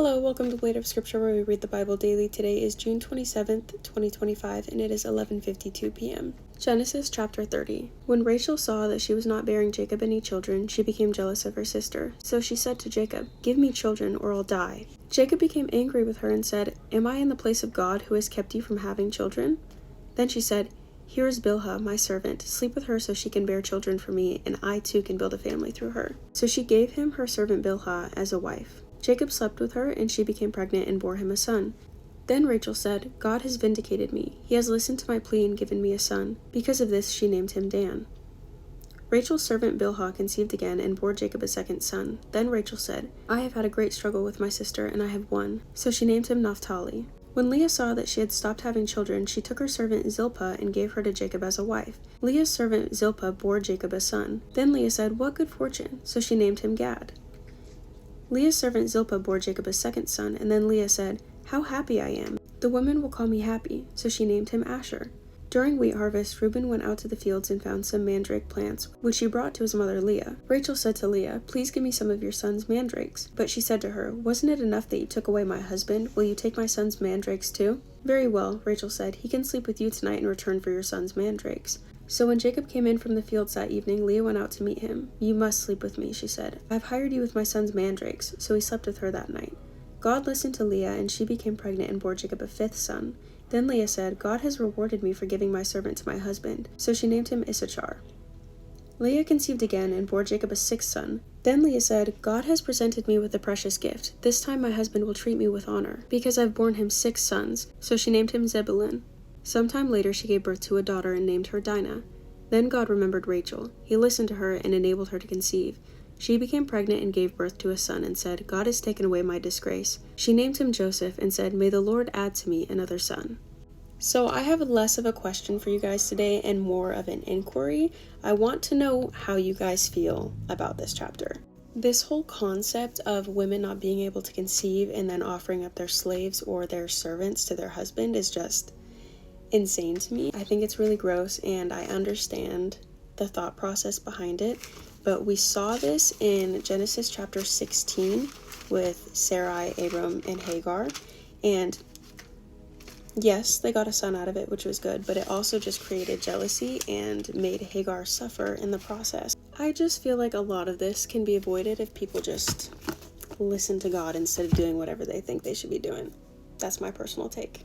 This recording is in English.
Hello, welcome to Blade of Scripture, where we read the Bible daily. Today is June 27th, 2025, and it is 11:52 p.m. Genesis chapter 30. When Rachel saw that she was not bearing Jacob any children, she became jealous of her sister. So she said to Jacob, "Give me children, or I'll die." Jacob became angry with her and said, "Am I in the place of God, who has kept you from having children?" Then she said, "Here is Bilhah, my servant. Sleep with her so she can bear children for me, and I too can build a family through her." So she gave him her servant Bilhah as a wife. Jacob slept with her, and she became pregnant and bore him a son. Then Rachel said, "God has vindicated me. He has listened to my plea and given me a son." Because of this, she named him Dan. Rachel's servant Bilhah conceived again and bore Jacob a second son. Then Rachel said, "I have had a great struggle with my sister, and I have won." So she named him Naphtali. When Leah saw that she had stopped having children, she took her servant Zilpah and gave her to Jacob as a wife. Leah's servant Zilpah bore Jacob a son. Then Leah said, "What good fortune!" So she named him Gad. Leah's servant Zilpah bore Jacob a second son, and then Leah said, "How happy I am! The women will call me happy." So she named him Asher. During wheat harvest, Reuben went out to the fields and found some mandrake plants, which he brought to his mother Leah. Rachel said to Leah, "Please give me some of your son's mandrakes." But she said to her, "Wasn't it enough that you took away my husband? Will you take my son's mandrakes too?" "Very well," Rachel said. "He can sleep with you tonight in return for your son's mandrakes." So when Jacob came in from the fields that evening, Leah went out to meet him. "You must sleep with me," she said. "I've hired you with my son's mandrakes." So he slept with her that night. God listened to Leah, and she became pregnant and bore Jacob a fifth son. Then Leah said, "God has rewarded me for giving my servant to my husband." So she named him Issachar. Leah conceived again and bore Jacob a sixth son. Then Leah said, "God has presented me with a precious gift. This time my husband will treat me with honor, because I've borne him 6 sons." So she named him Zebulun. Sometime later she gave birth to a daughter and named her Dinah. Then God remembered Rachel. He listened to her and enabled her to conceive. She became pregnant and gave birth to a son and said, "God has taken away my disgrace." She named him Joseph and said, "May the Lord add to me another son." So I have less of a question for you guys today and more of an inquiry. I want to know how you guys feel about this chapter. This whole concept of women not being able to conceive and then offering up their slaves or their servants to their husband is just insane to me. I think it's really gross, and I understand the thought process behind it, but we saw this in Genesis chapter 16 with Sarai, Abram, and Hagar, and yes, they got a son out of it, which was good, but it also just created jealousy and made Hagar suffer in the process. I just feel like a lot of this can be avoided if people just listen to God instead of doing whatever they think they should be doing. That's my personal take.